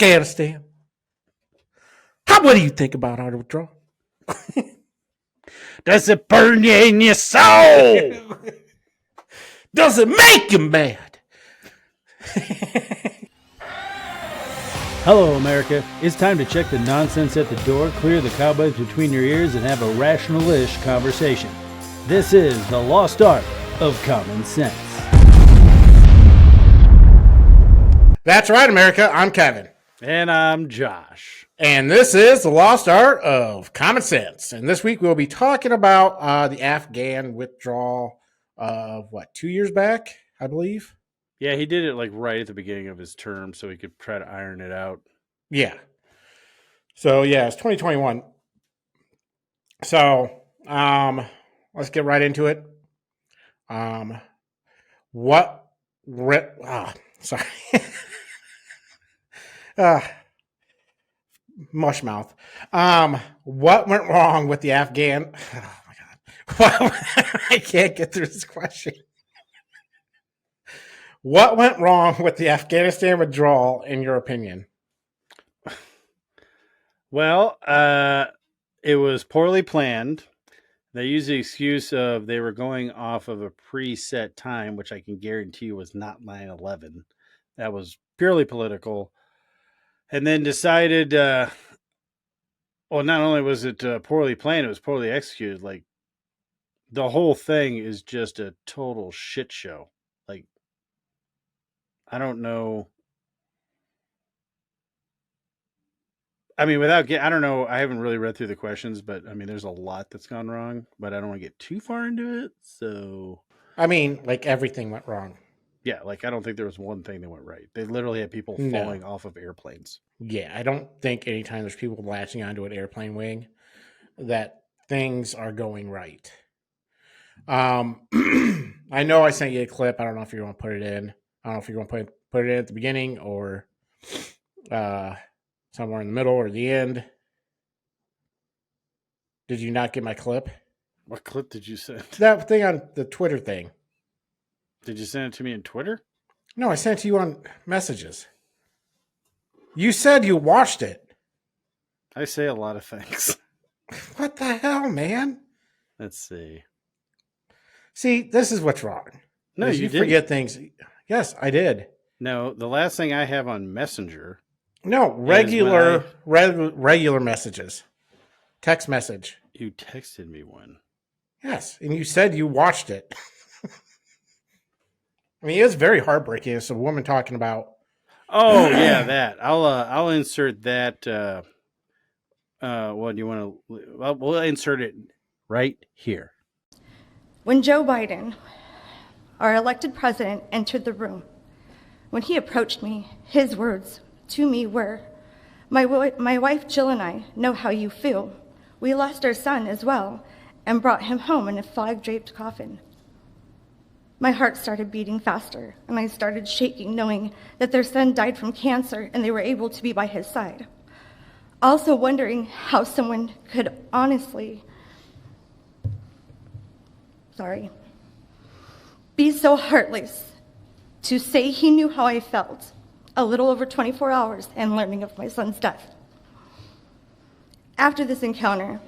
Afghanistan. What do you think about our withdrawal? Does it burn you in your soul? Does it make you mad? Hello, America. It's time to check the nonsense at the door, clear the cobwebs between your ears, and have a rational-ish conversation. This is the lost art of common sense. That's right, America. I'm Kevin. And I'm Josh. And this is the lost art of common sense. And this week we'll be talking about the Afghan withdrawal of, 2 years back, I believe? Yeah, he did it like right at the beginning of his term so he could try to iron it out. Yeah. So, yeah, it's 2021. So, let's get right into it. Sorry. Mush mouth. What went wrong with the Afghan? Oh my God. I can't get through this question. What went wrong with the Afghanistan withdrawal, in your opinion? Well, it was poorly planned. They used the excuse of they were going off of a preset time, which I can guarantee you was not 9/11. That was purely political. And then decided, not only was it poorly planned, it was poorly executed. Like, the whole thing is just a total shit show. Like, I don't know. I mean, I don't know. I haven't really read through the questions, but I mean, there's a lot that's gone wrong, but I don't want to get too far into it. So, I mean, like everything went wrong. Yeah, like I don't think there was one thing that went right. They literally had people falling off of airplanes. Yeah, I don't think anytime there's people latching onto an airplane wing that things are going right. I know I sent you a clip. I don't know if you're going to put it in. I don't know if you're going to put it in at the beginning or somewhere in the middle or the end. Did you not get my clip? What clip did you send? That thing on the Twitter thing. Did you send it to me in Twitter? No, I sent it to you on messages. You said you watched it. I say a lot of things. What the hell, man? Let's see. See, this is what's wrong. No, you didn't. Forget things. Yes, I did. No, the last thing I have on Messenger. No, regular messages. Text message. You texted me one. Yes, and you said you watched it. I mean, it's very heartbreaking. It's a woman talking about. Oh yeah, that. I'll insert that. What do you want to? Well, we'll insert it right here. When Joe Biden, our elected president, entered the room, when he approached me, his words to me were, my wife Jill and I know how you feel. We lost our son as well and brought him home in a flag-draped coffin. My heart started beating faster, and I started shaking, knowing that their son died from cancer and they were able to be by his side. Also wondering how someone could honestly, be so heartless to say he knew how I felt a little over 24 hours and learning of my son's death. After this encounter,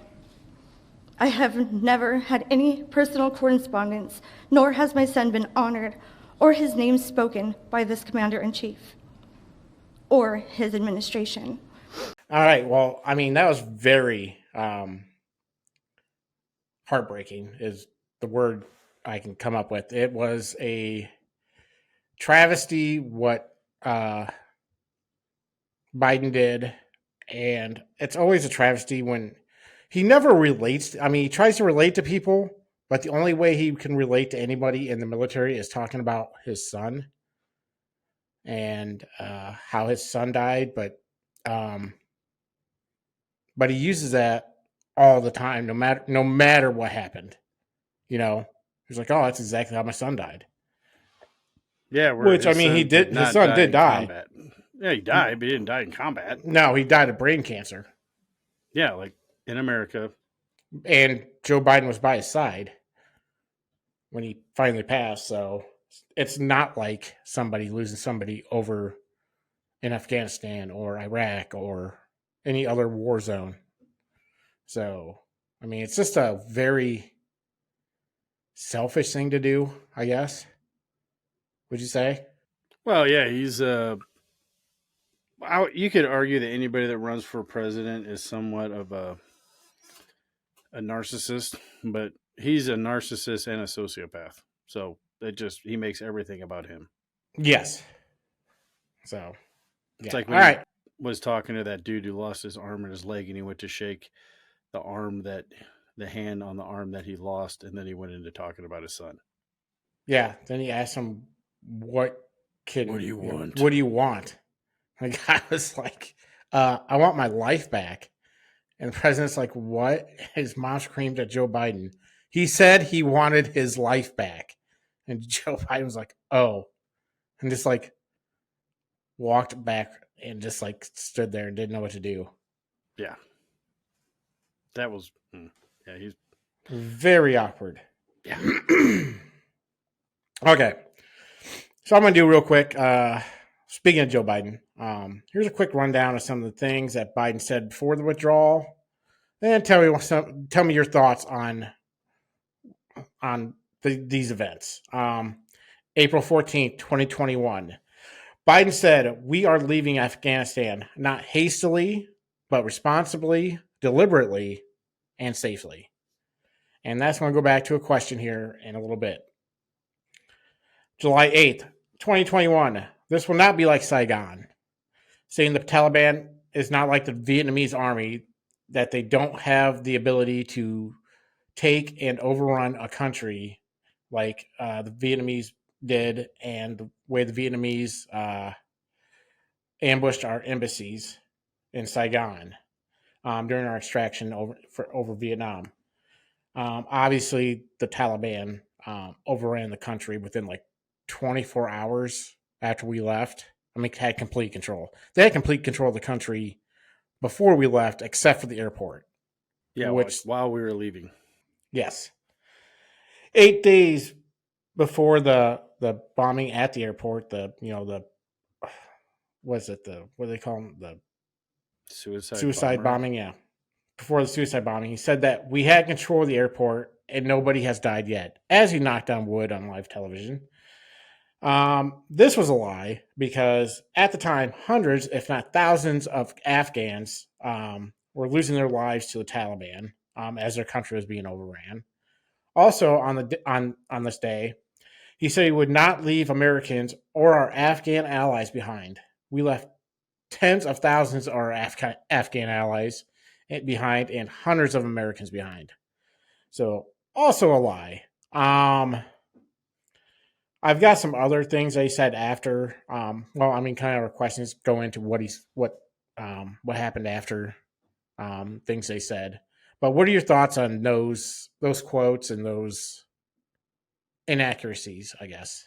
I have never had any personal correspondence, nor has my son been honored or his name spoken by this commander-in-chief or his administration. All right. Well, I mean, that was very heartbreaking is the word I can come up with. It was a travesty what Biden did. And it's always a travesty when he never relates. I mean, he tries to relate to people, but the only way he can relate to anybody in the military is talking about his son and how his son died. But he uses that all the time, no matter what happened. You know, he's like, "Oh, that's exactly how my son died." Yeah, which I mean, he did. His son did die. Combat. Yeah, he died, but he didn't die in combat. No, he died of brain cancer. Yeah, like in America. And Joe Biden was by his side when he finally passed. So it's not like somebody losing somebody over in Afghanistan or Iraq or any other war zone. So, I mean, it's just a very selfish thing to do, I guess. Would you say? Well, yeah, he's you could argue that anybody that runs for president is somewhat of a narcissist, but he's a narcissist and a sociopath. So he makes everything about him. Yes. So, It's yeah. like All when he right. was talking to that dude who lost his arm and his leg, and he went to shake the hand on the arm that he lost, and then he went into talking about his son. Yeah. Then he asked him, what What do you want? What do you want? And the guy was like, I want my life back. And the president's like, what? His mom screamed at Joe Biden. He said he wanted his life back. And Joe Biden was like, oh. And just like walked back and just like stood there and didn't know what to do. Yeah. That was, yeah, he's very awkward. Yeah. Okay. So I'm going to do real quick. Speaking of Joe Biden, here's a quick rundown of some of the things that Biden said before the withdrawal. And tell me your thoughts on these events. April 14th, 2021. Biden said, we are leaving Afghanistan, not hastily, but responsibly, deliberately, and safely. And that's going to go back to a question here in a little bit. July 8th, 2021. This will not be like Saigon. Saying the Taliban is not like the Vietnamese army, that they don't have the ability to take and overrun a country like the Vietnamese did, and the way the Vietnamese ambushed our embassies in Saigon during our extraction over Vietnam. Obviously, the Taliban overran the country within like 24 hours after we left. I mean, had complete control. They had complete control of the country before we left, except for the airport. Yeah, while we were leaving. Yes. 8 days before the bombing at the airport, what do they call them? The suicide bombing, yeah. Before the suicide bombing, he said that we had control of the airport and nobody has died yet, as he knocked on wood on live television. This was a lie because at the time, hundreds, if not thousands, of Afghans were losing their lives to the Taliban as their country was being overran. Also, on this day, he said he would not leave Americans or our Afghan allies behind. We left tens of thousands of our Afghan allies behind and hundreds of Americans behind. So, also a lie. I've got some other things they said after. Kind of our questions go into what happened after things they said. But what are your thoughts on those quotes and those inaccuracies, I guess?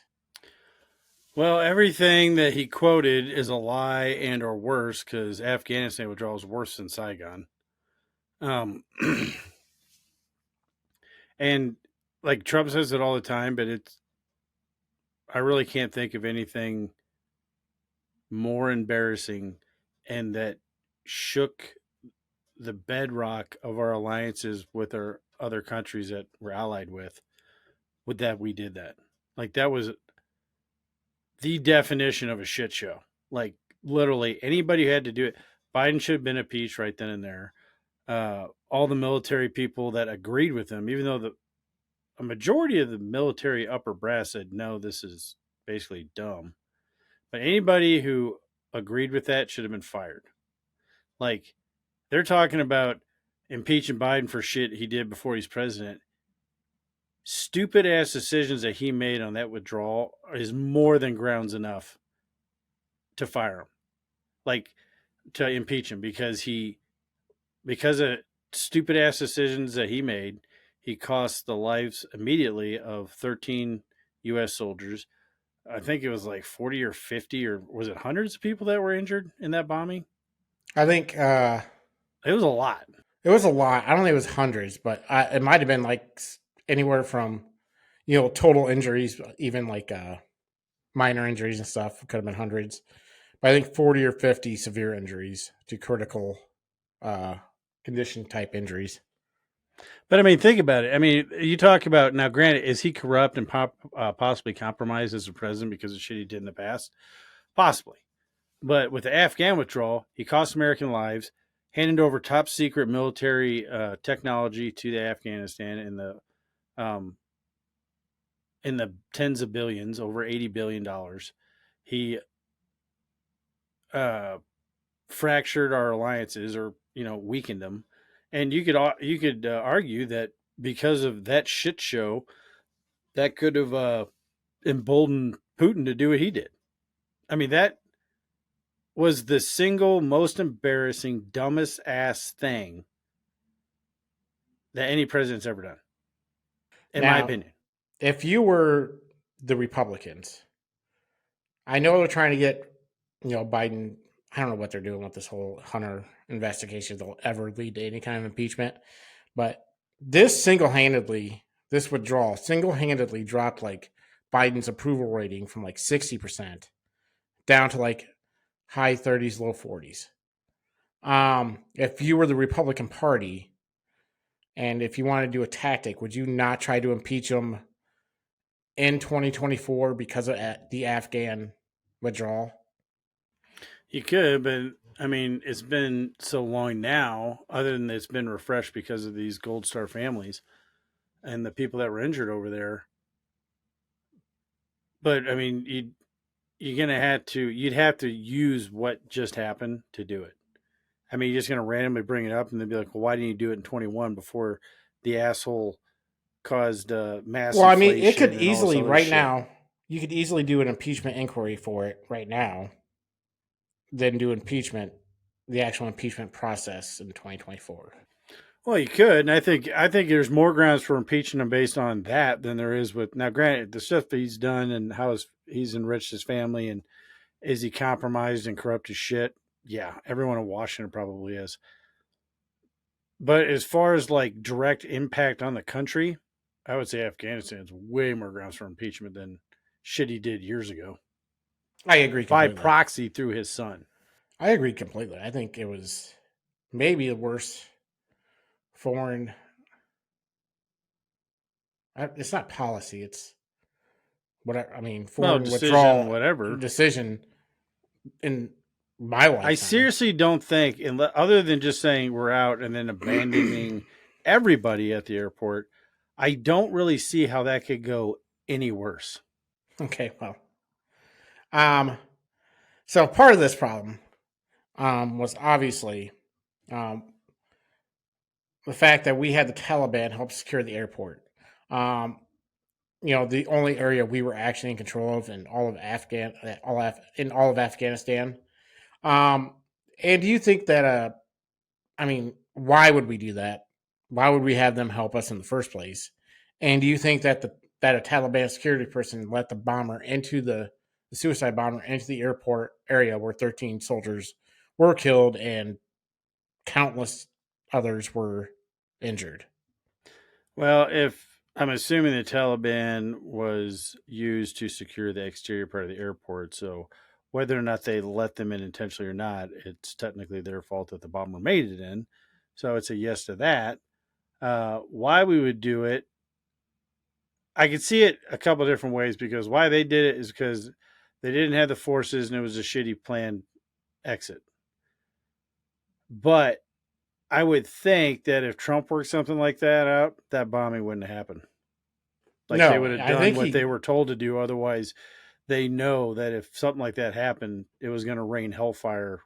Well, everything that he quoted is a lie and or worse, because Afghanistan withdrawal is worse than Saigon. And like Trump says it all the time, but I really can't think of anything more embarrassing and that shook the bedrock of our alliances with our other countries that we're allied with that we did that. Like, that was the definition of a shit show. Like, literally anybody who had to do it, Biden should have been impeached right then and there. All the military people that agreed with him, even though a majority of the military upper brass said, no, this is basically dumb. But anybody who agreed with that should have been fired. Like, they're talking about impeaching Biden for shit he did before he's president. Stupid ass decisions that he made on that withdrawal is more than grounds enough to fire him. Like, to impeach him because of stupid ass decisions that he made, he cost the lives immediately of 13 U.S. soldiers. I think it was like 40 or 50, or was it hundreds of people that were injured in that bombing? I think it was a lot. It was a lot. I don't think it was hundreds, but it might have been like anywhere from, total injuries, even like minor injuries and stuff. Could have been hundreds. I think 40 or 50 severe injuries to critical uh, condition type injuries. But I mean, think about it. I mean, you talk about now. Granted, is he corrupt and possibly compromised as a president because of shit he did in the past? Possibly. But with the Afghan withdrawal, he cost American lives, handed over top secret military technology to the Afghanistan um, in the tens of billions, over $80 billion. He uh, fractured our alliances, or weakened them. And you could argue that because of that shit show, that could have emboldened Putin to do what he did. I mean, that was the single most embarrassing, dumbest ass thing that any president's ever done, in my Now, opinion. if you were the Republicans, I know they're trying to get, Biden. I don't know what they're doing with this whole Hunter investigation. If they'll ever lead to any kind of impeachment, but this withdrawal single handedly dropped like Biden's approval rating from like 60% down to like high 30s, low 40s. If you were the Republican Party and if you want to do a tactic, would you not try to impeach him in 2024 because of the Afghan withdrawal? You could, but I mean, it's been so long now, other than it's been refreshed because of these Gold Star families and the people that were injured over there. But I mean, you'd have to use what just happened to do it. I mean, you're just going to randomly bring it up and then be like, well, why didn't you do it in 21 before the asshole caused mass Well, I mean, it inflation could and all this easily other right shit? now. You could easily do an impeachment inquiry for it right now, then do the actual impeachment process in 2024. Well, you could, and I think there's more grounds for impeaching him based on that than there is with now. Granted, the stuff that he's done and how he's enriched his family, and is he compromised and corrupt as shit? Yeah, everyone in Washington probably is. But as far as like direct impact on the country, I would say Afghanistan's way more grounds for impeachment than shit he did years ago I agree by completely. proxy through his son. I agree completely. I think it was maybe the worst foreign. It's not policy. It's Well, foreign decision, withdrawal whatever. decision in my I lifetime. seriously don't think, other than just saying we're out and then abandoning everybody at the airport, I don't really see how that could go any worse. Okay, well, um, so part of this problem was obviously um, the fact that we had the Taliban help secure the airport. Um, the only area we were actually in control of in all of Afghanistan. Um, and do you think that why would we do that? Why would we have them help us in the first place? And do you think that that a Taliban security person let the suicide bomber into the airport area where 13 soldiers were killed and countless others were injured? Well, if I'm assuming the Taliban was used to secure the exterior part of the airport, so whether or not they let them in intentionally or not, it's technically their fault that the bomber made it in. So it's a yes to that. Why we would do it, I could see it a couple different ways, because why they did it is because they didn't have the forces and it was a shitty planned exit. But I would think that if Trump worked something like that out, that bombing wouldn't have happened. Like, they No, would have I done think what they he were told to do. Otherwise, they know that if something like that happened, it was going to rain hellfire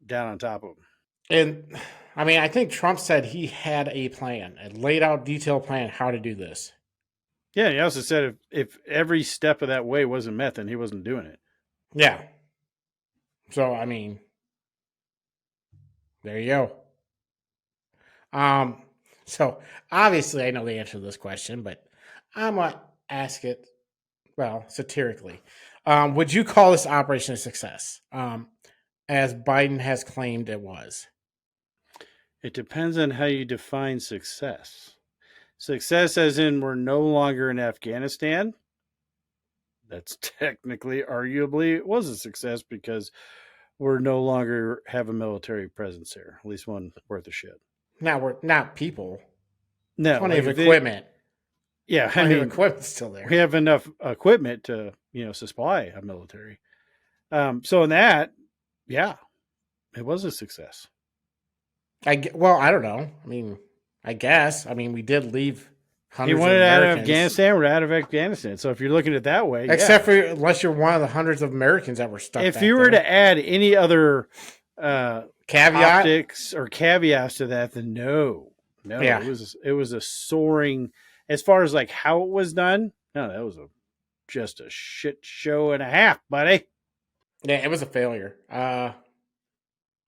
down on top of them. and I think Trump said he had a plan, a laid out detailed plan how to do this. Yeah, he also said if every step of that way wasn't met, then he wasn't doing it. Yeah. So there you go. Um, so obviously I know the answer to this question, but I'm gonna ask it satirically. Would you call this operation a success? As Biden has claimed it was. It depends on how you define success. Success, as in we're no longer in Afghanistan, that's technically, arguably, it was a success because we're no longer have a military presence here, at least one worth of shit. Now we're not people. No, Plenty like of equipment. yeah, I Plenty of mean, equipment still there. we have enough equipment to supply a military. So in that, yeah, it was a success. Well, I don't know. I mean, I guess. I mean, we did leave He hundreds of wanted out of Americans. Afghanistan. We're out of Afghanistan. So if you're looking at it that way, Except for unless you're one of the hundreds of Americans that were stuck. if back you were there. to add any other caveat, optics or caveats to that, then no, Yeah. it was a soaring as far as like how it was done. No, that was just a shit show and a half, buddy. yeah, it was a failure.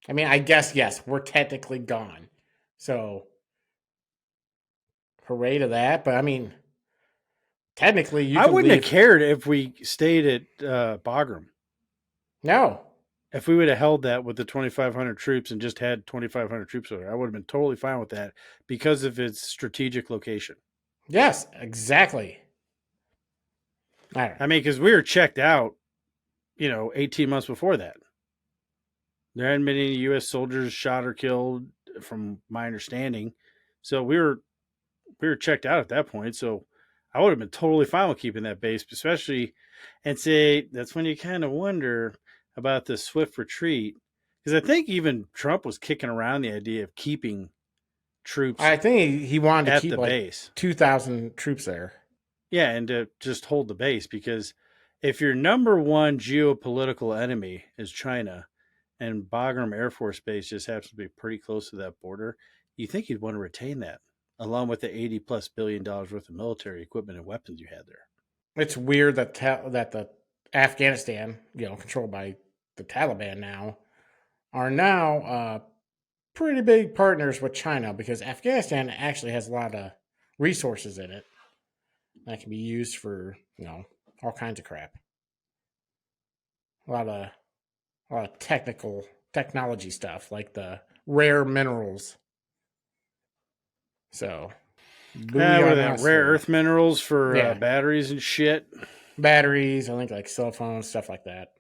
I mean, I guess yes, we're technically gone. So hooray to that. But I mean, technically, you. I wouldn't leave. have cared if we stayed at Bagram. No. If we would have held that with the 2,500 troops and just had 2,500 troops over, I would have been totally fine with that because of its strategic location. Yes, exactly. I mean, because we were checked out, 18 months before that. There hadn't been any U.S. soldiers shot or killed, from my understanding. So we were checked out at that point. So I would have been totally fine with keeping that base, especially, and say that's when you kind of wonder about the swift retreat, because I think even Trump was kicking around the idea of keeping troops. I think he wanted to keep the like base 2,000 troops there. Yeah, and to just hold the base, because if your number one geopolitical enemy is China, and Bagram Air Force Base just happens to be pretty close to that border, you think you'd want to retain that, along with the $80+ billion worth of military equipment and weapons you had there. It's weird that that the Afghanistan, controlled by the Taliban now, are now pretty big partners with China, because Afghanistan actually has a lot of resources in it that can be used for all kinds of crap. A lot of technology stuff, like the rare minerals. So, rare earth minerals for batteries and shit. Batteries, I think, like cell phones, stuff like that.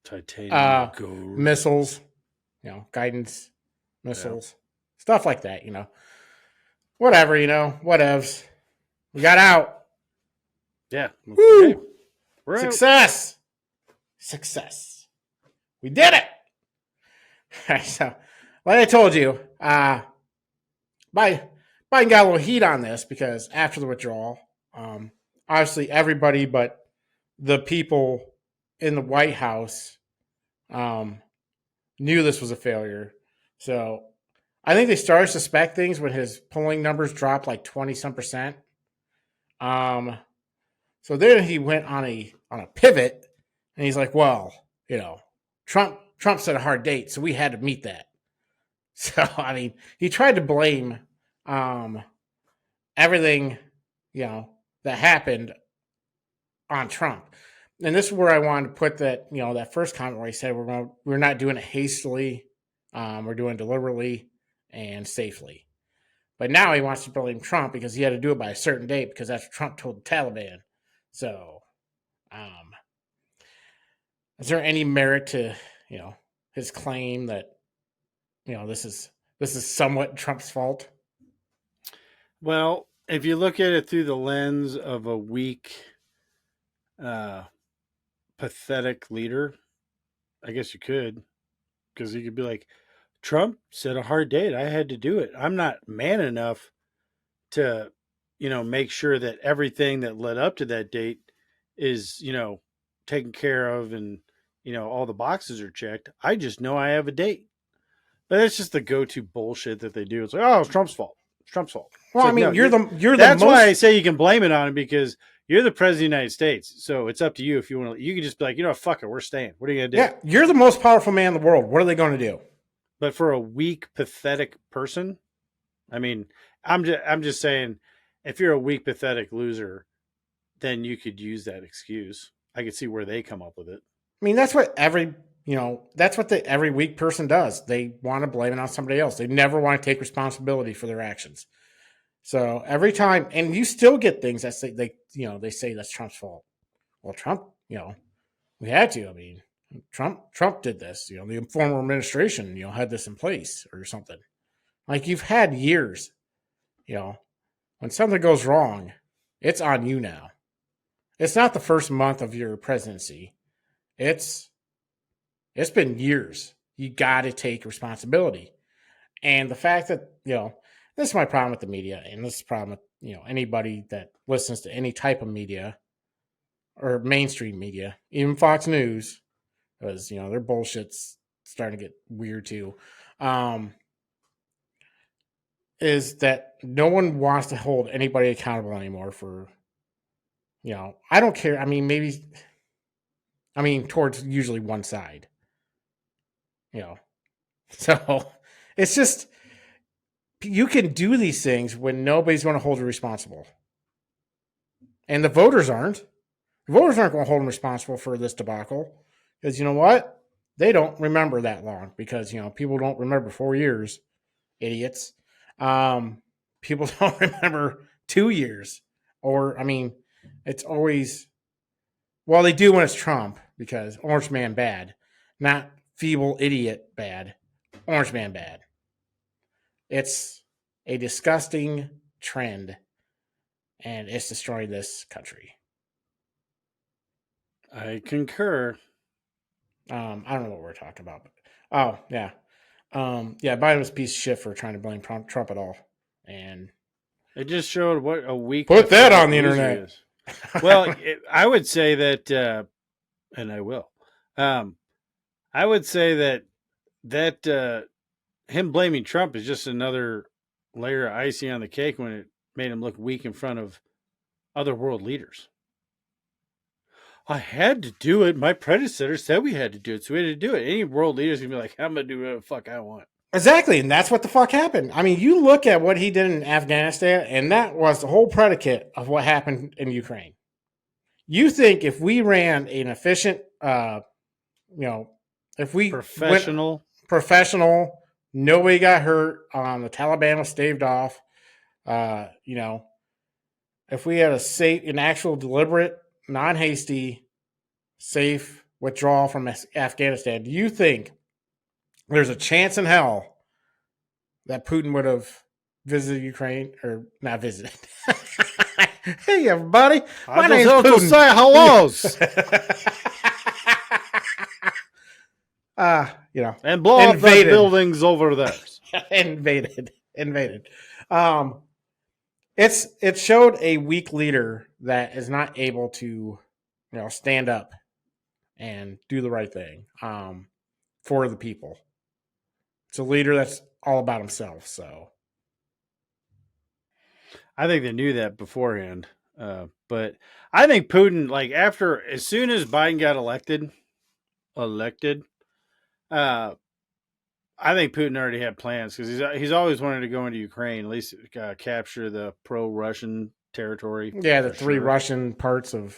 Titanium, gold. Missiles, guidance missiles, stuff like that. Whatever, whatevs. We got out. Yeah. Woo! Okay. We're Success. Out. Success. We did it. All right, so, like I told you, Biden got a little heat on this because after the withdrawal, obviously everybody but the people in the White House knew this was a failure. So I think they started to suspect things when his polling numbers dropped like 20-some%. So then he went on a pivot, and he's like, well, Trump set a hard date, so we had to meet that. So I mean, he tried to blame everything, that happened on Trump. And this is where I wanted to put that, that first comment where he said we're not doing it hastily, we're doing it deliberately and safely. But now he wants to blame Trump because he had to do it by a certain date because that's what Trump told the Taliban. So, is there any merit to, his claim that, this is somewhat Trump's fault? Well, if you look at it through the lens of a weak, pathetic leader, I guess you could, because you could be like, Trump set a hard date. I had to do it. I'm not man enough to, make sure that everything that led up to that date is, taken care of and, all the boxes are checked. I just know I have a date. But that's just the go-to bullshit that they do. It's like, oh, it's Trump's fault. It's Trump's fault. Well, like, I mean, no, that's why I say you can blame it on him, because you're the president of the United States. So it's up to you if you want to. You can just be like, fuck it, we're staying. What are you going to do? Yeah, you're the most powerful man in the world. What are they going to do? But for a weak, pathetic person, I mean, I'm just saying, if you're a weak, pathetic loser, then you could use that excuse. I could see where they come up with it. I mean, that's what every weak person does. They want to blame it on somebody else. They never want to take responsibility for their actions. So every time, and you still get things that say they say that's Trump's fault, well, Trump, we had to. I mean, Trump did this. The former administration, had this in place or something. Like you've had years. When something goes wrong, it's on you now. It's not the first month of your presidency. It's been years. You got to take responsibility. And the fact that, this is my problem with the media, and this is the problem with, anybody that listens to any type of media or mainstream media, even Fox News, because, their bullshit's starting to get weird too, is that no one wants to hold anybody accountable anymore for, I don't care. I mean, towards usually one side, so it's just, you can do these things when nobody's going to hold you responsible. And the voters aren't. The voters aren't going to hold them responsible for this debacle. Because you know what? They don't remember that long. Because, people don't remember 4 years. Idiots. People don't remember 2 years. Or, it's always... Well, they do when it's Trump. Because Orange Man bad. Not feeble idiot bad. Orange Man bad. It's a disgusting trend, and it's destroying this country. I concur. I don't know what we're talking about. But, yeah. Biden was a piece of shit for trying to blame Trump at all. And it just showed what a weak... Put that on the internet. Is. Well, I would say that, and I will. I would say that him blaming Trump is just another layer of icing on the cake when it made him look weak in front of other world leaders. I had to do it. My predecessor said we had to do it, so we had to do it. Any world leader's going to be like, I'm going to do whatever the fuck I want. Exactly, and that's what the fuck happened. You look at what he did in Afghanistan, and that was the whole predicate of what happened in Ukraine. You think if we ran an efficient, if we professional, nobody got hurt, the Taliban was staved off, if we had an actual deliberate, non-hasty, safe withdrawal from Afghanistan, do you think there's a chance in hell that Putin would have visited Ukraine, or not visited? Hey, everybody. My name's Putin. Say hellos. And blow up the buildings over there. Invaded. It showed a weak leader that is not able to, stand up and do the right thing for the people. It's a leader that's all about himself. So I think they knew that beforehand. But I think Putin, as soon as Biden got elected, I think Putin already had plans because he's always wanted to go into Ukraine, at least capture the pro-Russian territory. Yeah, the three Russian parts of.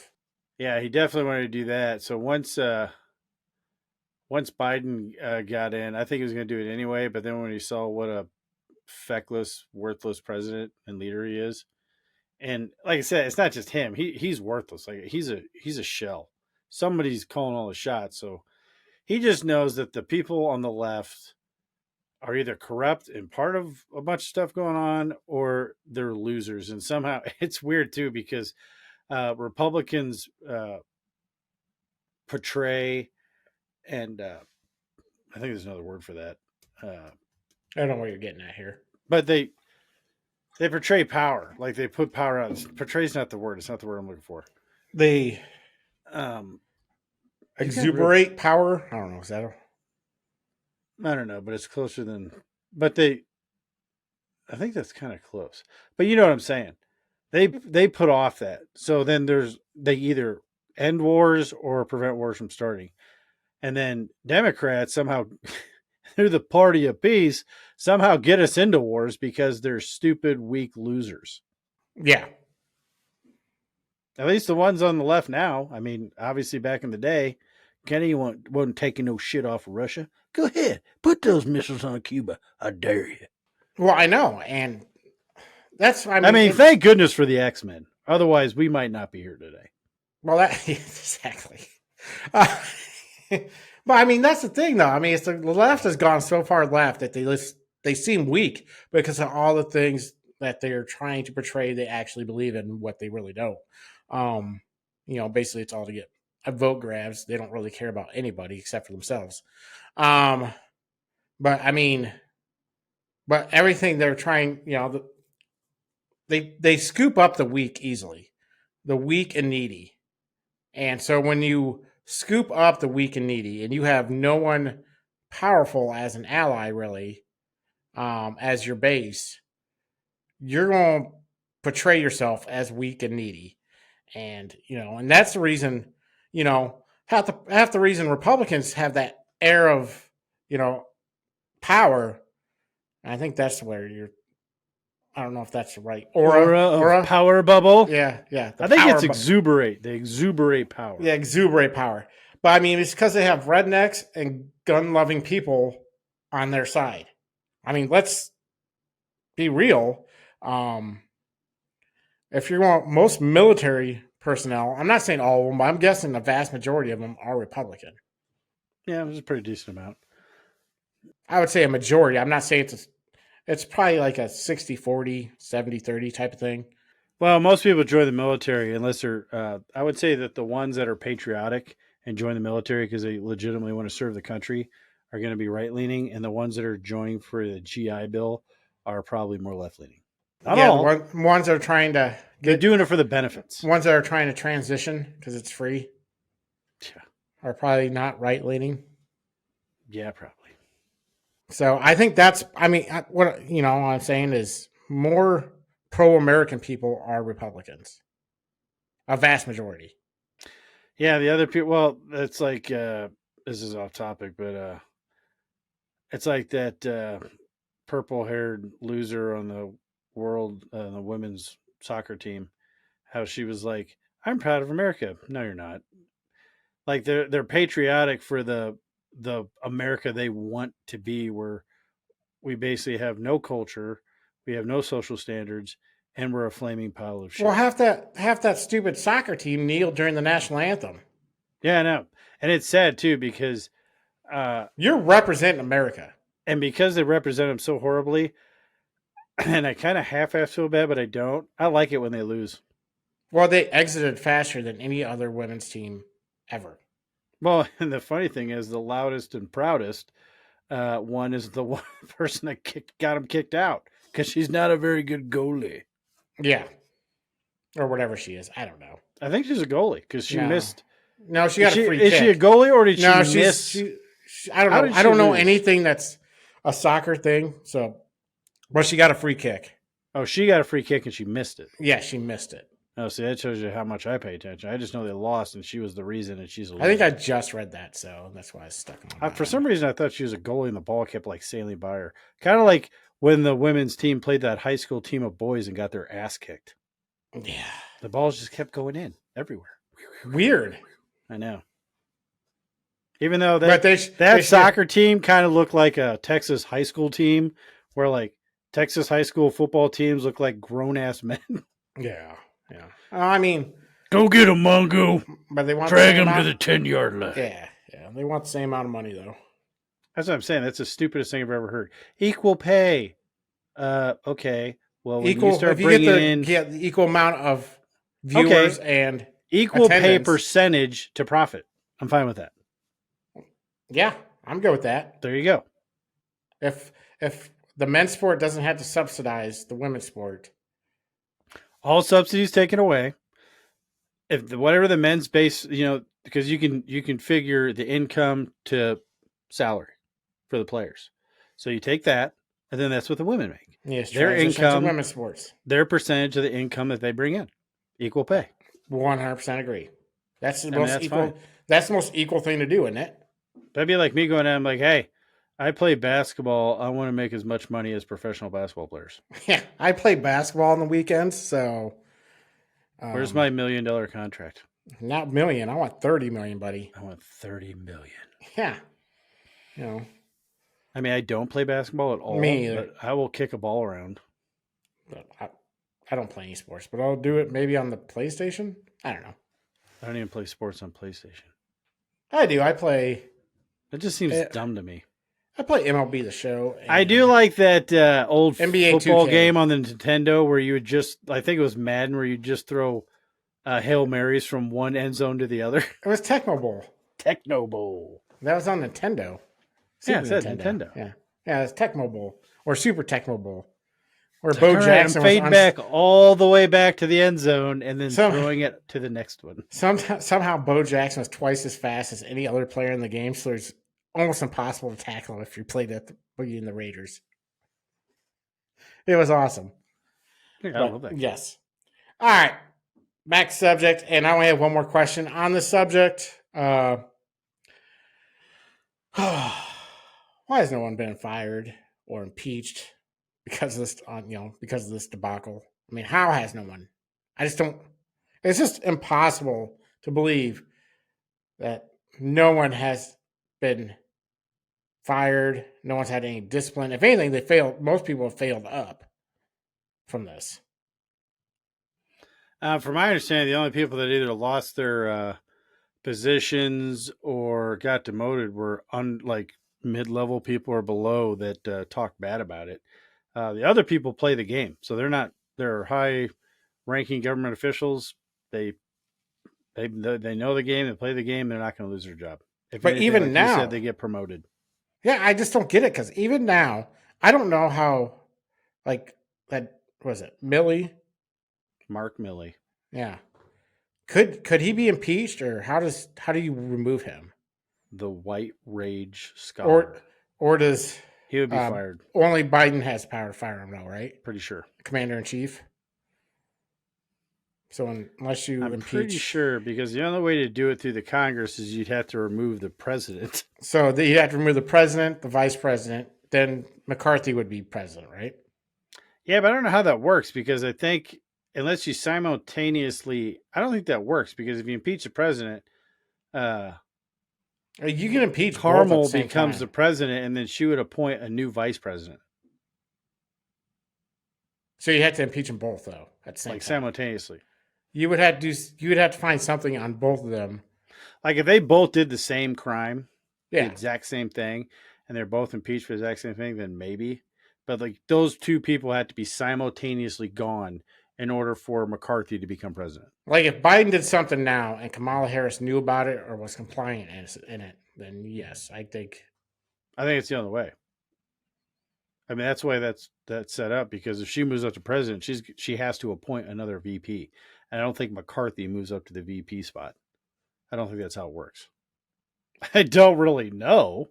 Yeah, he definitely wanted to do that. So once Biden got in, I think he was going to do it anyway. But then when he saw what a feckless, worthless president and leader he is, and like I said, it's not just him. He's worthless. Like he's a shell. Somebody's calling all the shots. So he just knows that the people on the left are either corrupt and part of a bunch of stuff going on, or they're losers. And somehow it's weird too, because Republicans portray, and I think there's another word for that. I don't know what you're getting at here, but they portray power, like they put power out. Portray's not the word. It's not the word I'm looking for. They exuberate power. I don't know. Is that? I don't know, but it's closer than. But I think that's kind of close. But you know what I'm saying? They put off that. So then they either end wars or prevent wars from starting, and then Democrats somehow. Through the party of peace, somehow get us into wars because they're stupid, weak losers. Yeah. At least the ones on the left now. I mean, obviously back in the day, Kennedy wasn't taking no shit off of Russia. Go ahead. Put those missiles on Cuba. I dare you. Well, I know. And that's, thank goodness for the X-Men. Otherwise, we might not be here today. Well, that exactly. Uh, but I mean, that's the thing, though. I mean, it's the left has gone so far left that they seem weak because of all the things that they're trying to portray they actually believe in, what they really don't. Um, basically, it's all to get a vote grabs. They don't really care about anybody except for themselves. Um, but I mean, but everything they're trying, they scoop up the weak easily, the weak and needy. And so when you scoop up the weak and needy, and you have no one powerful as an ally, really, as your base, you're going to portray yourself as weak and needy. And that's the reason, half the reason Republicans have that air of, power. I think that's where I don't know if that's the right Aura of power bubble. Yeah. I think it's exuberate. They exuberate power. Yeah, exuberate power. But I mean, it's because they have rednecks and gun-loving people on their side. I mean, let's be real. If you want most military personnel, I'm not saying all of them, but I'm guessing the vast majority of them are Republican. Yeah, it was a pretty decent amount. I would say a majority. I'm not saying it's probably like a 60-40, 70-30 type of thing. Well, most people join the military unless they're, I would say that the ones that are patriotic and join the military because they legitimately want to serve the country are going to be right-leaning, and the ones that are joining for the GI Bill are probably more left-leaning. Not all. Ones that are trying to they're doing it for the benefits. Ones that are trying to transition because it's free are probably not right-leaning. Yeah, probably. So I think what I'm saying is more pro-American people are Republicans. A vast majority. Yeah, the other people, well, it's like, this is off topic, but it's like that purple-haired loser on the the women's soccer team, how she was like, I'm proud of America. No, you're not. Like they're patriotic for the America they want to be, where we basically have no culture, we have no social standards, and we're a flaming pile of shit. Well, half that stupid soccer team kneeled during the national anthem. Yeah, I know. And it's sad too because you're representing America. And because they represent them so horribly, and I kind of half-ass feel bad, but I don't. I like it when they lose. Well, they exited faster than any other women's team ever. Well, and the funny thing is, the loudest and proudest one is the one person that got him kicked out because she's not a very good goalie. Yeah, or whatever she is. I don't know. I think she's a goalie because she missed. No, she got a free kick. Is she a goalie or did she miss? I don't know. I don't know anything that's a soccer thing. So, but she got a free kick. Oh, she got a free kick and she missed it. Yeah, she missed it. Oh, see, that shows you how much I pay attention. I just know they lost, and she was the reason, and she's a loser. I think I just read that, so that's why I stuck on for some reason, I thought she was a goalie, and the ball kept like sailing by her. Kind of like when the women's team played that high school team of boys and got their ass kicked. Yeah. The balls just kept going in everywhere. Weird. I know. Even though that soccer team kind of looked like a Texas high school team, where like Texas high school football teams look like grown-ass men. Yeah. Yeah. I mean, go get him, Mongo. But they want drag him to the 10-yard line. Yeah. They want the same amount of money, though. That's what I'm saying. That's the stupidest thing I've ever heard. Equal pay. Okay. Well, when you start bringing the equal amount of viewers and equal pay percentage to profit, I'm fine with that. Yeah, I'm good with that. There you go. If the men's sport doesn't have to subsidize the women's sport. All subsidies taken away. If whatever the men's base, because you can figure the income to salary for the players. So you take that, and then that's what the women make. Yes, their income, to women's sports, their percentage of the income that they bring in, equal pay. 100% agree. That's the most equal. Fine. That's the most equal thing to do, isn't it? That'd be like me going down, like, hey, I play basketball. I want to make as much money as professional basketball players. Yeah, I play basketball on the weekends, so. Where's my $1 million contract? Not million. I want 30 million, buddy. I want 30 million. Yeah. I mean, I don't play basketball at all. Me either. But I will kick a ball around. But I don't play any sports, but I'll do it maybe on the PlayStation. I don't know. I don't even play sports on PlayStation. I do. I play It just seems dumb to me. MLB The Show. I do like that old NBA football 2K. game on the Nintendo where you would just, I think it was Madden, where you just throw Hail Marys from one end zone to the other. It was Tecmo Bowl. Techno Bowl. That was on Nintendo. Yeah, it said Nintendo. Yeah, it's Tecmo Bowl or Super Tecmo Bowl, where Bo Jackson fade was back all the way back to the end zone and then throwing it to the next one. Somehow Bo Jackson was twice as fast as any other player in the game, so it's almost impossible to tackle if you played at the Raiders. It was awesome. Yeah, I love that game. Yes. All right. Back to subject, and I only have one more question on the subject. Why has no one been fired or impeached because of this? Because of this debacle. I mean, how has no one? I just don't. It's just impossible to believe that no one has been fired. No one's had any discipline. If anything, they failed. Most people have failed up from this. From my understanding, the only people that either lost their positions or got demoted were mid-level people or below that talked bad about it. The other people play the game, so they're high-ranking government officials. They know the game. They play the game. They're not going to lose their job. But even like now, you said, they get promoted. Yeah, I just don't get it because even now, I don't know how. That was it, Mark Milley. Yeah, could he be impeached, or how do you remove him? The white rage scholar. Or does he would be fired? Only Biden has power to fire him, though, right? Pretty sure. Commander in chief. So unless you I'm pretty sure, because the only way to do it through the Congress is you'd have to remove the president. So you'd have to remove the president, the vice president, then McCarthy would be president, right? Yeah, but I don't know how that works, because I think unless you simultaneously, I don't think that works, because if you impeach the president, you can impeach Carmel becomes the president, and then she would appoint a new vice president. So you have to impeach them both, though, at the same time. Simultaneously. You would have to find something on both of them. Like if they both did the same crime, the exact same thing, and they're both impeached for the exact same thing, then maybe. But like those two people had to be simultaneously gone in order for McCarthy to become president. Like if Biden did something now and Kamala Harris knew about it or was compliant in it, then yes, I think it's the only way. I mean, that's why that's set up, because if she moves up to president, she has to appoint another VP. And I don't think McCarthy moves up to the VP spot. I don't think that's how it works. I don't really know,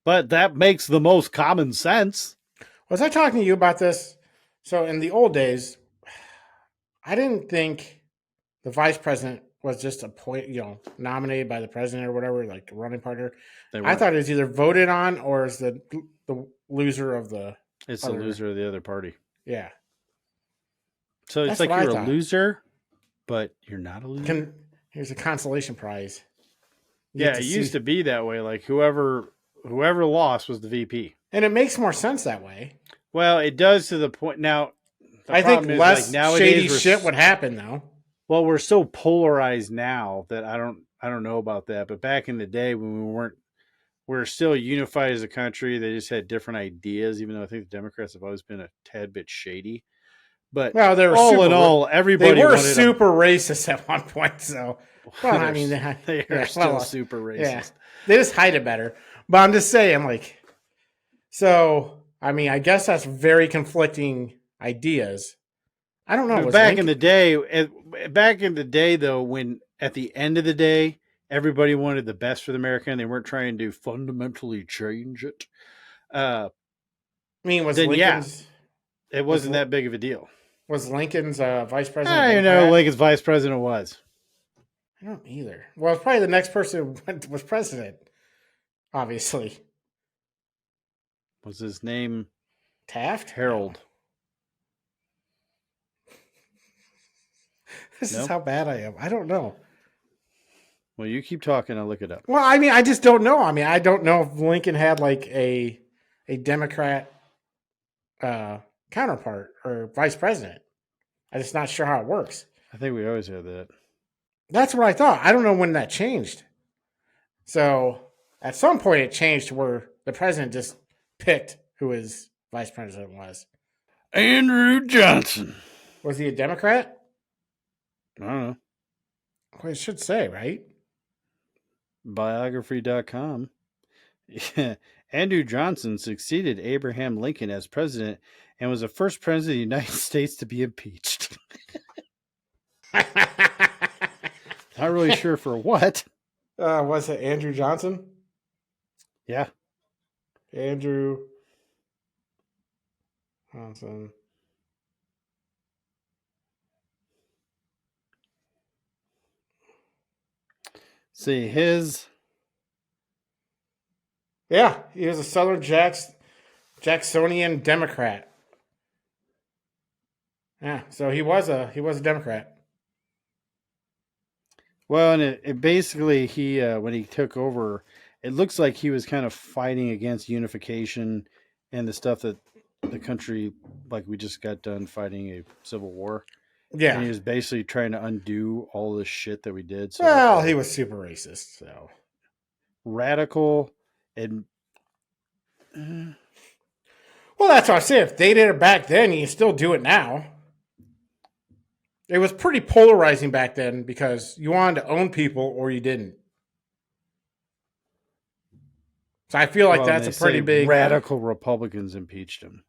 but that makes the most common sense. Was I talking to you about this? So in the old days, I didn't think the vice president was just nominated by the president or whatever, like running partner. I thought it was either voted on or is the loser of the. It's the loser of the other party. Yeah. So it's like you're a loser, but you're not a loser. Here's a consolation prize. It used to be that way. Like whoever lost was the VP. And it makes more sense that way. Well, it does to the point. Now, I think less shady shit would happen, though. Well, we're so polarized now that I don't know about that. But back in the day when we're still unified as a country. They just had different ideas, even though I think the Democrats have always been a tad bit shady. But they were everybody were super racist at one point. So, they are still super racist. Yeah, they just hide it better. But I'm just saying, I guess that's very conflicting ideas. I don't know. Back in the day, though, when at the end of the day, everybody wanted the best for America and they weren't trying to fundamentally change it. It wasn't that big of a deal. Was Lincoln's vice president? I don't know who Lincoln's vice president was. I don't either. Well, it's probably the next person who was president, obviously. Was his name Taft? Harold. This is how bad I am. I don't know. Well, you keep talking. I'll look it up. Well, I just don't know. I don't know if Lincoln had a Democrat counterpart or vice president. I'm just not sure how it works. I think we always had that. That's what I thought. I don't know when that changed. So at some point it changed to where the president just picked who his vice president was. Andrew Johnson. Was he a Democrat? I don't know. Well, it should say, right? Biography.com. Andrew Johnson succeeded Abraham Lincoln as president and was the first president of the United States to be impeached. Not really sure for what. Was it Andrew Johnson? Yeah. Andrew Johnson. See, his... Yeah, he was a Southern Jacksonian Democrat. Yeah, so he was a Democrat. Well, and it basically, he when he took over, it looks like he was kind of fighting against unification and the stuff that the country, like we just got done fighting a civil war. Yeah. And he was basically trying to undo all the shit that we did. So well, he was super racist, so. Radical and... Well, that's what I said. If they did it back then, you can still do it now. It was pretty polarizing back then because you wanted to own people or you didn't. So I feel like that's a pretty big... Radical Republicans impeached him.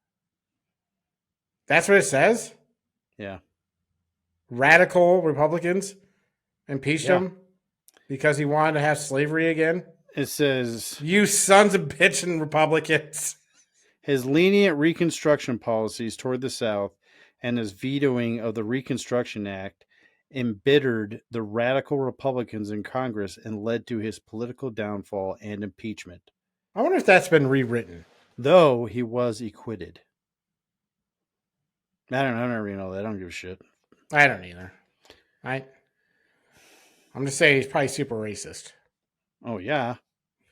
That's what it says? Yeah. Radical Republicans impeached him because he wanted to have slavery again? It says... You sons of bitchin' Republicans. His lenient Reconstruction policies toward the South and his vetoing of the Reconstruction Act embittered the radical Republicans in Congress and led to his political downfall and impeachment. I wonder if that's been rewritten. Though he was acquitted. I don't really know that. I don't give a shit. I don't either. I'm just saying he's probably super racist. Oh, yeah.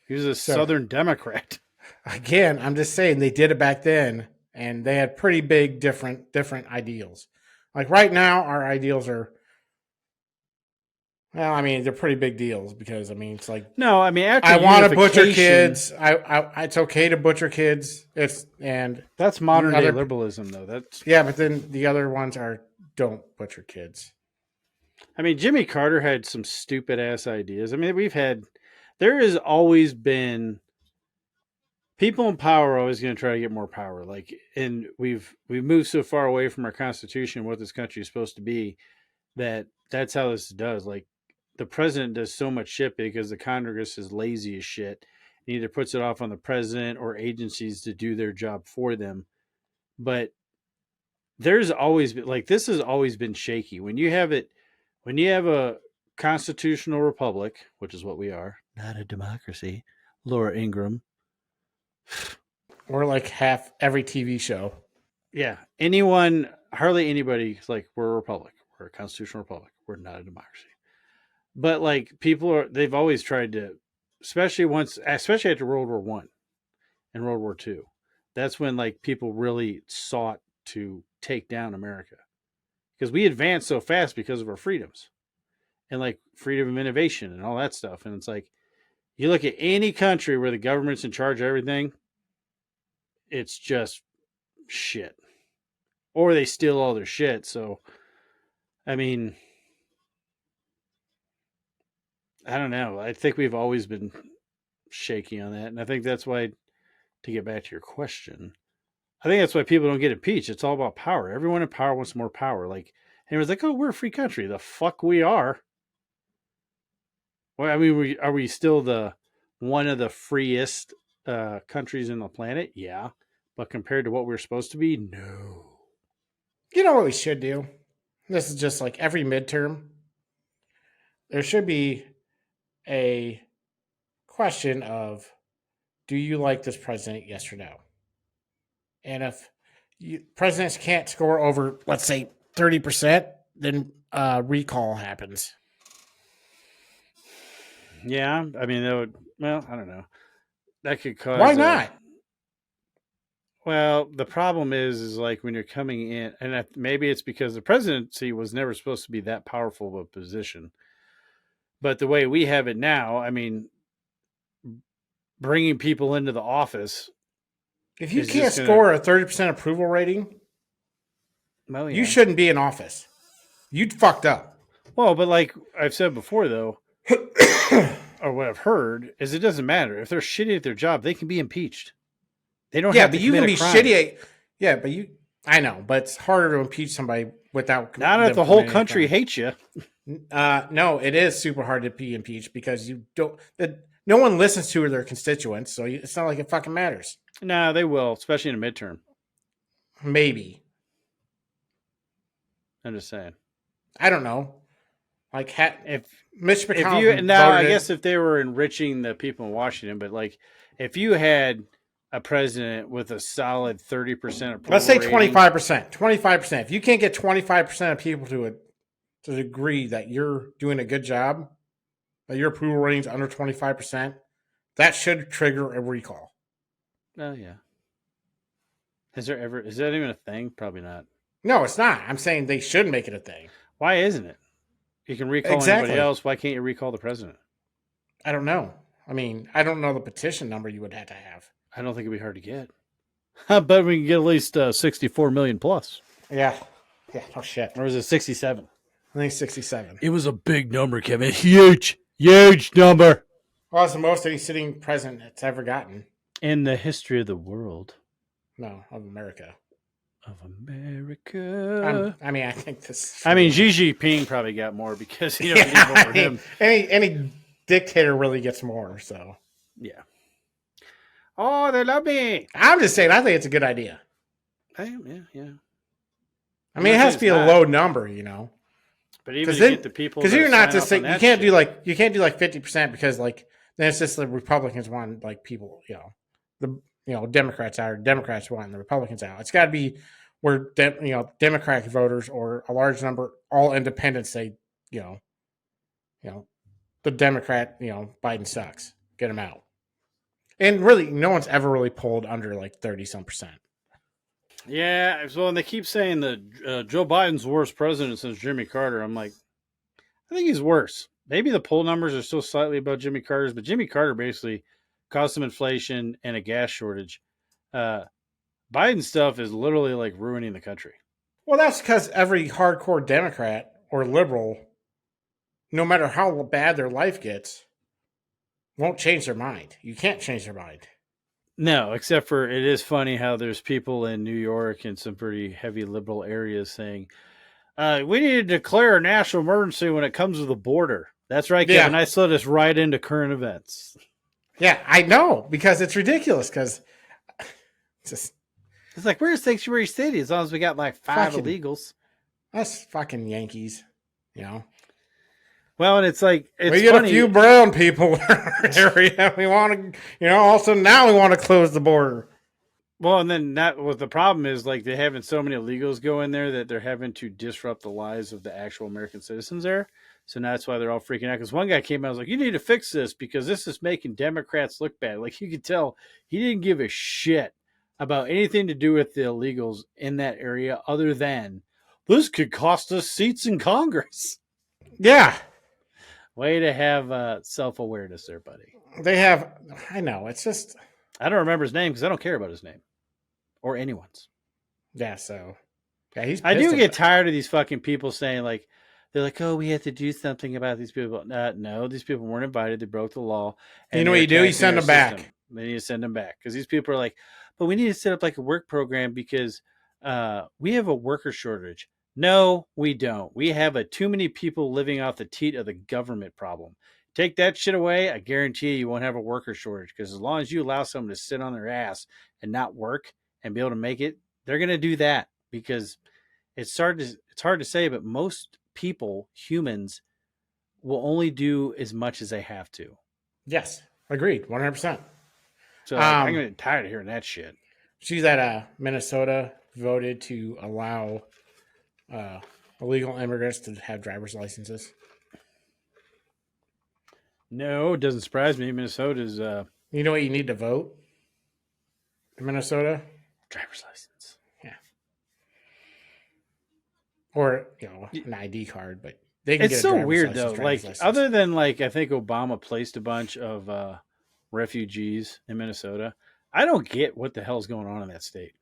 He was a Southern Democrat. Again, I'm just saying they did it back then, and they had pretty big different ideals. Like right now, our ideals are, well, I mean, they're pretty big deals because, I mean, it's like... No, I mean, after I want to butcher kids. It's okay to butcher kids. That's modern day liberalism, though. Yeah, but then the other ones are don't butcher kids. I mean, Jimmy Carter had some stupid ass ideas. I mean, there has always been people in power are always going to try to get more power. Like, and we've moved so far away from our Constitution, what this country is supposed to be, that's how this does. Like, the president does so much shit because the Congress is lazy as shit. It either puts it off on the president or agencies to do their job for them. But there's always been, like, this has always been shaky. When you have a constitutional republic, which is what we are, not a democracy, Laura Ingraham. Or like half every TV show. Yeah. Hardly anybody's like, we're a republic. We're a constitutional republic. We're not a democracy. But like they've always tried to, especially after World War I and World War II. That's when like people really sought to take down America. Because we advanced so fast because of our freedoms. And like freedom of innovation and all that stuff. And it's like, you look at any country where the government's in charge of everything, it's just shit. Or they steal all their shit. So, I mean, I don't know. I think we've always been shaky on that. And I think that's why, to get back to your question, I think that's why people don't get impeached. It's all about power. Everyone in power wants more power. Like, everyone's like, oh, we're a free country. The fuck we are. Well, I mean, are we still one of the freest countries in the planet? Yeah. But compared to what we're supposed to be, no. You know what we should do? This is just like every midterm. There should be a question of, do you like this president, yes or no? And if presidents can't score over, let's say, 30%, then recall happens. Yeah, I mean, that would, well, I don't know. That could cause... Why not? Well, the problem is like when you're coming in, and maybe it's because the presidency was never supposed to be that powerful of a position. But the way we have it now, I mean, bringing people into the office If you is can't just score a 30% approval rating, well, yeah. you shouldn't be in office. You fucked up. Well, but like I've said before, though, or what I've heard is it doesn't matter if they're shitty at their job; they can be impeached. They don't Yeah, have but to you commit can a be crime. shitty at, yeah, but you, I know, but it's harder to impeach somebody without Not if them the whole committing a country crime. hates you. No, it is super hard to be impeached because you don't, no one listens to their constituents, so it's not like it fucking matters. No, they will, especially in a midterm. Maybe. I'm just saying. I don't know. Like, If Mitch if you McConnell now, I voted guess in. if they were enriching the people in Washington, but like if you had a president with a solid 30% approval Let's say rating, 25%. 25%. If you can't get 25% of people to agree that you're doing a good job, that your approval rating's under 25%, that should trigger a recall. oh yeah. Is that even a thing? Probably not. No, it's not. I'm saying they should make it a thing. Why isn't it? You can recall anybody Exactly. else. Why can't you recall the president? I don't know. I mean, I don't know the petition number you would have to have. I don't think it'd be hard to get. I bet we can get at least 64 million plus. Yeah. Yeah, oh shit. Or is it 67? I think 67. It was a big number, Kevin. Huge number. Well, it's the most any sitting president that's ever gotten. In the history of the world. No, of America. Of America. I mean, I think this. I mean, Xi Jinping probably got more because he don't need to vote for him. Any dictator really gets more. So Yeah. Oh, they love me. I'm just saying, I think it's a good idea. Yeah. I mean, it has to be a low number, you know. But even to get the people, because you're not just saying you can't do shit. like 50% because like then it's just the Republicans want like people, you know, Democrats out, or Democrats want the Republicans out. It's got to be where Democratic voters or a large number, all independents say, you know, the Democrat, Biden sucks, get him out. And really, no one's ever really polled under like 30-some%. Yeah, so when they keep saying that Joe Biden's the worst president since Jimmy Carter, I'm like, I think he's worse. Maybe the poll numbers are still slightly above Jimmy Carter's, but Jimmy Carter basically caused some inflation and a gas shortage. Biden's stuff is literally like ruining the country. Well, that's because every hardcore Democrat or liberal, no matter how bad their life gets, won't change their mind. You can't change their mind. No, except for it is funny how there's people in New York and some pretty heavy liberal areas saying, we need to declare a national emergency when it comes to the border. That's right, Kevin. Yeah. I slid us right into current events. Yeah, I know, because it's ridiculous, because it's like, we're a sanctuary city as long as we got like 5 illegals. That's fucking Yankees, you know. Well, and it's like, we get funny. A few brown people in our area. We want to, also now we want to close the border. Well, and then what the problem is, like, they're having so many illegals go in there that they're having to disrupt the lives of the actual American citizens there. So now that's why they're all freaking out. Because one guy came out and was like, you need to fix this because this is making Democrats look bad. Like, you could tell he didn't give a shit about anything to do with the illegals in that area other than this could cost us seats in Congress. Yeah. Way to have self-awareness there, buddy. They have, I know, it's just... I don't remember his name because I don't care about his name. Or anyone's. Yeah, so... Yeah, I do get tired of these fucking people saying, like, they're like, oh, we have to do something about these people. No, these people weren't invited. They broke the law. And you know what you do? You send them back. They need to send them back. Because these people are like, but we need to set up like a work program because we have a worker shortage. No, we don't. We have too many people living off the teat of the government problem. Take that shit away, I guarantee you won't have a worker shortage. Because as long as you allow someone to sit on their ass and not work and be able to make it, they're going to do that. Because it's hard to say, but most people, humans, will only do as much as they have to. Yes, agreed, 100%. So I'm getting tired of hearing that shit. See that Minnesota voted to allow illegal immigrants to have driver's licenses. No, it doesn't surprise me. Minnesota's... You know what you need to vote in Minnesota? Driver's license. Yeah. Or, an ID card, but they can It's get a so driver's weird license, though. driver's Like, license. other than like, I think Obama placed a bunch of refugees in Minnesota. I don't get what the hell's going on in that state.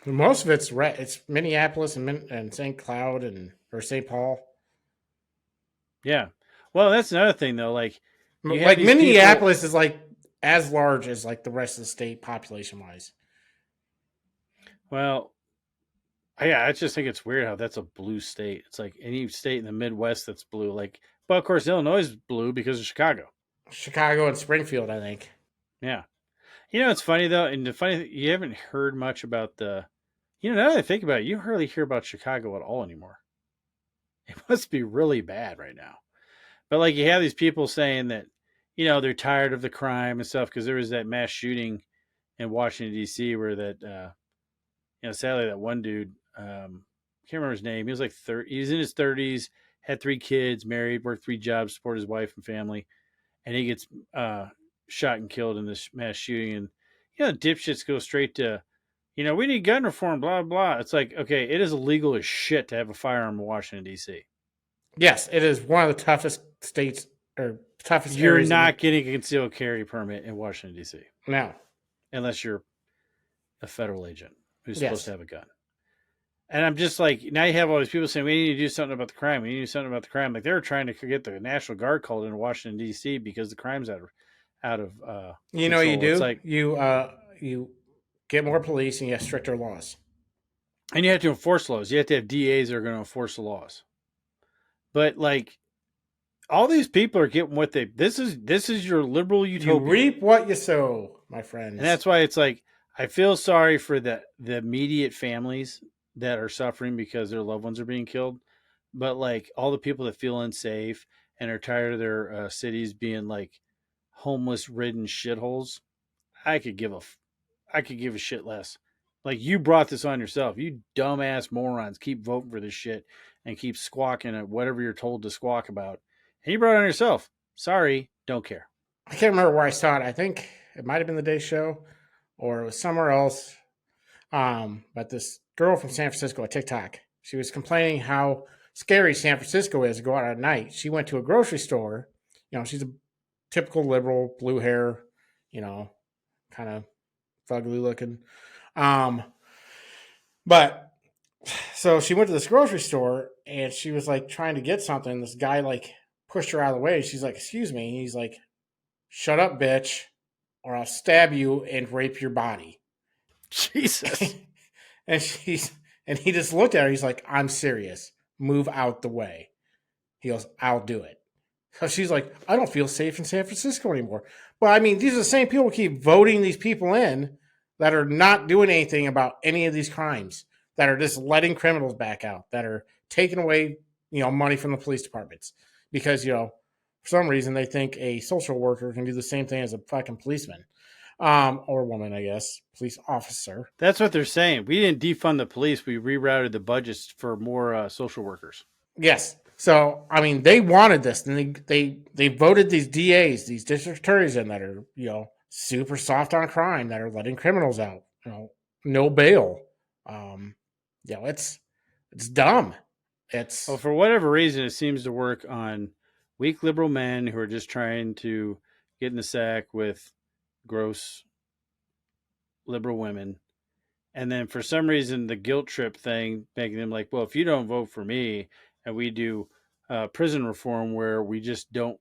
Most of it's Minneapolis and St. Cloud or St. Paul. Yeah. Well, that's another thing though. Like, you have Like these people. Minneapolis is like as large as like the rest of the state population wise. Well, yeah, I just think it's weird how that's a blue state. It's like any state in the Midwest that's blue. Like, but of course, Illinois is blue because of Chicago. Chicago and Springfield, I think. Yeah. You know, it's funny though, and the funny you haven't heard much about the. You know, now that I think about it, you hardly hear about Chicago at all anymore. It must be really bad right now. But like, you have these people saying that, they're tired of the crime and stuff because there was that mass shooting in Washington D.C. where sadly that one dude, can't remember his name. He was like 30. He was in his 30s, had 3 kids, married, worked 3 jobs, supported his wife and family, and he gets shot and killed in this mass shooting. And dipshits go straight to, we need gun reform, blah blah. It's like, okay, it is illegal as shit to have a firearm in Washington D.C. Yes, it is one of the toughest states or toughest You're areas. not getting a concealed carry permit in Washington D.C. No, unless you're a federal agent who's Yes. supposed to have a gun. And I'm just like, now you have all these people saying, we need to do something about the crime. We need to do something about the crime. Like, they're trying to get the National Guard called into Washington, D.C. because the crime's out of you know what you control. It's do? like, You get more police and you have stricter laws. and you have to enforce laws. You have to have DAs that are going to enforce the laws. But like, all these people are getting what they. This is your liberal utopia. You reap what you sow, my friends. And that's why it's like, I feel sorry for the immediate families that are suffering because their loved ones are being killed. But like, all the people that feel unsafe and are tired of their cities being like homeless ridden shitholes, I could give a shit less. Like, you brought this on yourself. You dumbass morons keep voting for this shit and keep squawking at whatever you're told to squawk about. And you brought it on yourself. Sorry, don't care. I can't remember where I saw it. I think it might have been the Day Show or it was somewhere else. But this girl from San Francisco at TikTok, she was complaining how scary San Francisco is to go out at night. She went to a grocery store. She's a typical liberal, blue hair, kind of fugly looking. But so she went to this grocery store and she was like trying to get something. This guy like pushed her out of the way. She's like, "Excuse me." And he's like, "Shut up, bitch, or I'll stab you and rape your body." Jesus. and he just looked at her. He's like, "I'm serious. Move out the way." He goes, "I'll do it." So she's like, "I don't feel safe in San Francisco anymore." But I mean, these are the same people who keep voting these people in that are not doing anything about any of these crimes, that are just letting criminals back out, that are taking away, money from the police departments because, for some reason they think a social worker can do the same thing as a fucking policeman. Or woman, I guess, police officer. That's what they're saying. We didn't defund the police. We rerouted the budgets for more social workers. Yes. So, I mean, they wanted this, and they voted these DAs, these district attorneys in that are, super soft on crime, that are letting criminals out, no bail. It's dumb. Well, for whatever reason, it seems to work on weak liberal men who are just trying to get in the sack with gross liberal women. And then for some reason, the guilt trip thing, making them like, well, if you don't vote for me and we do prison reform where we just don't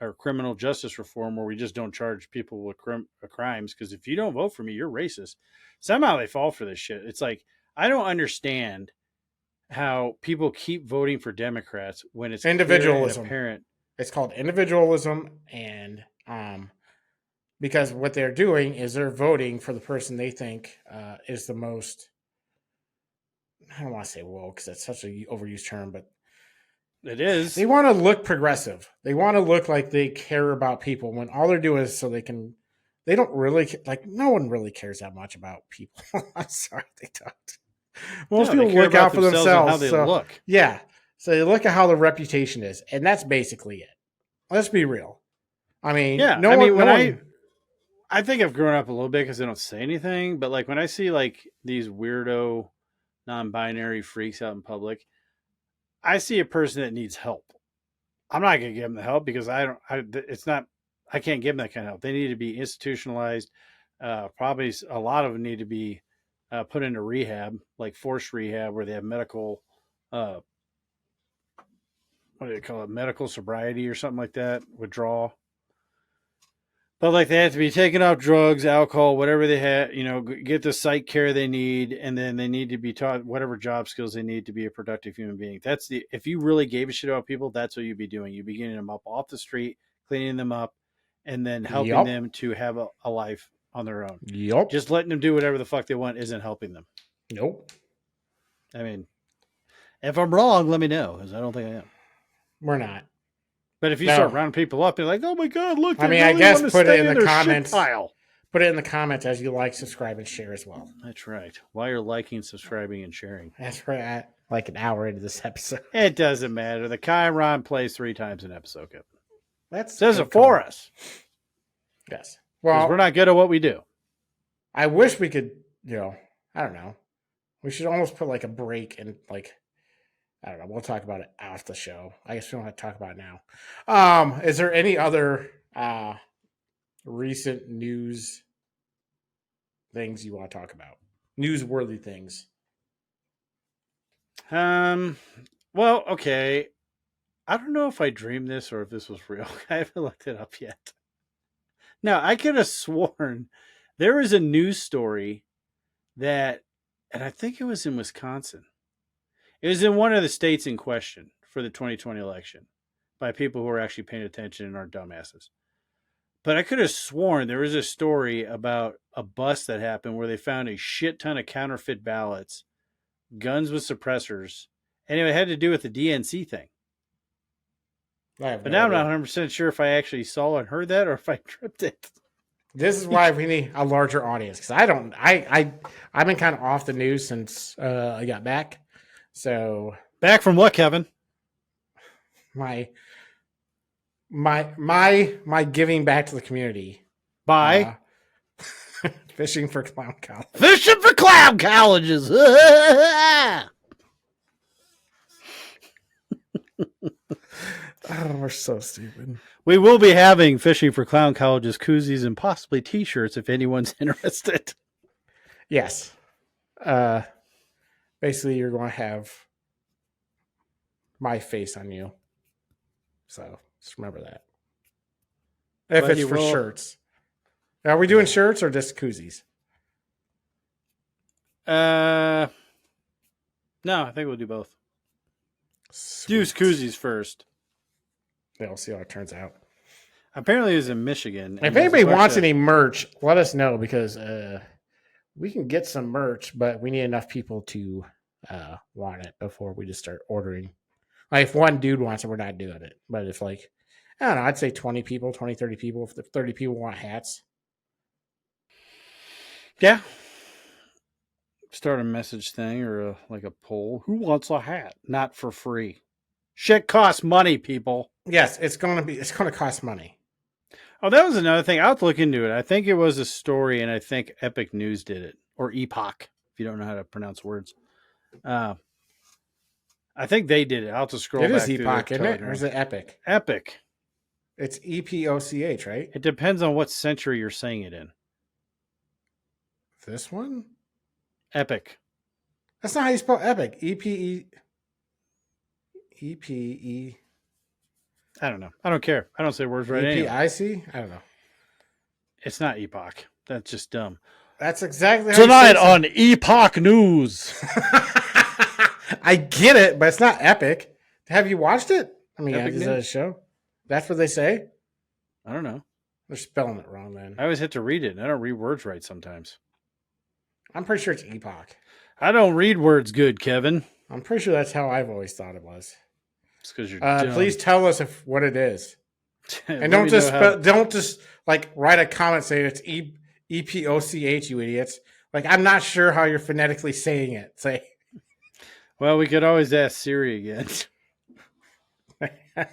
or criminal justice reform where we just don't charge people with crimes, because if you don't vote for me, you're racist. Somehow they fall for this shit. It's like, I don't understand how people keep voting for Democrats when it's individualism. Apparent. It's called individualism, and because what they're doing is they're voting for the person they think is the most. I don't want to say woke because that's such an overused term, but it is. They want to look progressive. They want to look like they care about people when all they're doing is so they can. They don't really like. No one really cares that much about people. I'm sorry, they don't. Most people look out for themselves. How they look. Yeah, so they look at how their reputation is, and that's basically it. Let's be real. I mean, yeah. I think I've grown up a little bit because I don't say anything, but like when I see like these weirdo non-binary freaks out in public, I see a person that needs help. I'm not going to give them the help because it's not, I can't give them that kind of help. They need to be institutionalized. Probably a lot of them need to be put into rehab, like forced rehab, where they have medical, what do they call it? Medical sobriety or something like that, withdrawal. But like they have to be taking off drugs, alcohol, whatever they have, get the psych care they need, and then they need to be taught whatever job skills they need to be a productive human being. If you really gave a shit about people, that's what you'd be doing. You'd be getting them up off the street, cleaning them up, and then helping them to have a life on their own. Yep. Just letting them do whatever the fuck they want isn't helping them. Nope. I mean, if I'm wrong, let me know, because I don't think I am. We're not. But if you start rounding people up, they're like, "Oh my god, look!" I mean, I guess put it in the comments. Put it in the comments as you like, subscribe, and share as well. That's right. While you're liking, subscribing, and sharing. That's right. Like an hour into this episode. It doesn't matter. The Chiron plays 3 times an episode, Kevin. That says it for us. Yes. Well, we're not good at what we do. I wish we could, I don't know. We should almost put like a break and like, I don't know. We'll talk about it after the show. I guess we don't have to talk about it now. Is there any other recent news things you want to talk about? Newsworthy things. Well, okay. I don't know if I dreamed this or if this was real. I haven't looked it up yet. Now, I could have sworn there was a news story and I think it was in Wisconsin. It was in one of the states in question for the 2020 election by people who are actually paying attention and aren't dumbasses. But I could have sworn there was a story about a bust that happened where they found a shit ton of counterfeit ballots, guns with suppressors, and it had to do with the DNC thing. But now I'm not 100% sure if I actually saw and heard that or if I tripped it. This is why we need a larger audience, because I've been kind of off the news since I got back. So back from what, Kevin? My giving back to the community by fishing for clown college. Fishing for clown colleges. Oh, we're so stupid. We will be having Fishing for Clown Colleges koozies and possibly t-shirts if anyone's interested. Yes. Basically, you're going to have my face on you. So just remember that. If it's for shirts. Are we doing shirts or just koozies? No, I think we'll do both. Sweet. Do koozies first. Yeah, we'll see how it turns out. Apparently, it's in Michigan. If anybody wants any merch, let us know, because we can get some merch, but we need enough people to want it before we just start ordering. Like, if one dude wants it, we're not doing it. But if, like, I don't know, I'd say 20 people, 20, 30 people. If the 30 people want hats. Yeah. Start a message thing or like a poll. Who wants a hat? Not for free. Shit costs money, people. Yes, it's going to cost money. Oh, that was another thing. I'll have to look into it. I think it was a story, and I think Epic News did it. Or Epoch, if you don't know how to pronounce words. I think they did it. I'll have to scroll back. It is Epoch, isn't it? Or is it Epic? Epic. It's EPOCH, right? It depends on what century you're saying it in. This one? Epic. That's not how you spell Epic. EPE. I don't know. I don't care. I don't say words right anyway. EPIC? I don't know. It's not Epoch. That's just dumb. That's exactly how tonight on Epoch News. I get it, but it's not Epic. Have you watched it? I mean, Epic is that a show? That's what they say? I don't know. They're spelling it wrong then. I always have to read it, and I don't read words right sometimes. I'm pretty sure it's Epoch. I don't read words good, Kevin. I'm pretty sure that's how I've always thought it was. It's because you're dumb. Please tell us what it is. And don't just like write a comment saying it's EPOCH, you idiots. Like, I'm not sure how you're phonetically saying it. Say. Well, we could always ask Siri again. It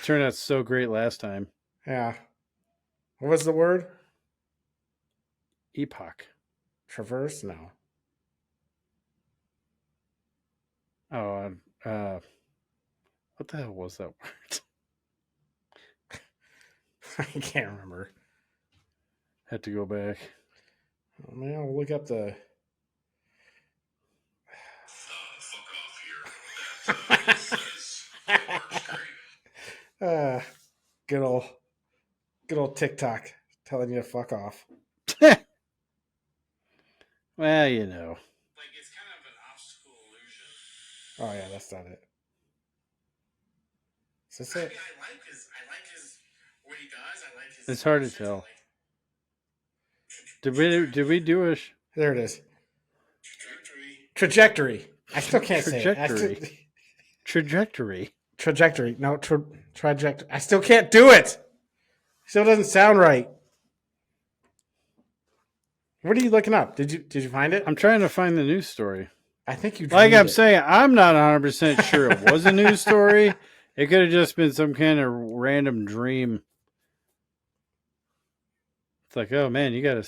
turned out so great last time. Yeah. What was the word? Epoch. Traverse? No. Oh, What the hell was that word? I can't remember. Had to go back. Oh, man, I'll look up the. Good old TikTok telling you to fuck off. Well, you know. Like, it's kind of an optical illusion. Oh yeah, that's not it. Is this I it? mean, I like his what he does. I like his. It's hard to actions. I tell. like Did we do a There it is. trajectory. Trajectory. I still can't say it. trajectory? Trajectory. No, trajectory. I still can't do it. Still doesn't sound right. What are you looking up? Did you find it? I'm trying to find the news story. I think you. Like dreamed I'm it. saying, I'm not 100% sure it was a news story. It could have just been some kind of random dream. It's like, oh man, you gotta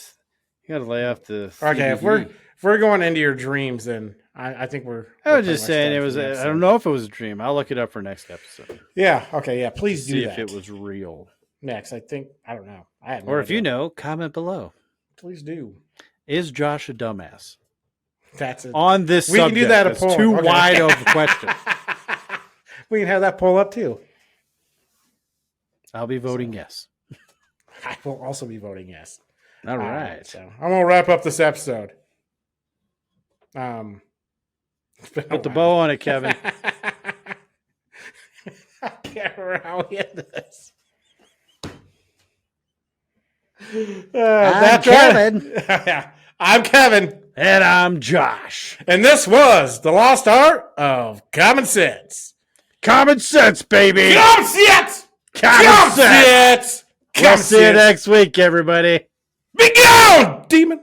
lay off the. Okay, CBD. if we're going into your dreams, then I think we're. I we're was pretty just much saying done it for was. the I episode. don't know if it was a dream. I'll look it up for next episode. Yeah. Okay. Yeah. Please do See that. if it was real. Next. I think I don't know. I have no Or if idea. you know, comment below. Please do. Is Josh a dumbass? That's it. On this We can subject, do that a that's poll. too Okay. wide of a question. We can have that poll up too. I'll be voting yes. I will also be voting yes. All right. So I'm gonna wrap up this episode. It's been a Put the while. bow on it, Kevin. I can't remember how we end this. I'm Kevin. Yeah, I'm Kevin. And I'm Josh. And this was The Lost Art of Common Sense. Common sense, baby. Common Sense! Common sense. We'll Common see you sense! next week, everybody. Be gone, demon!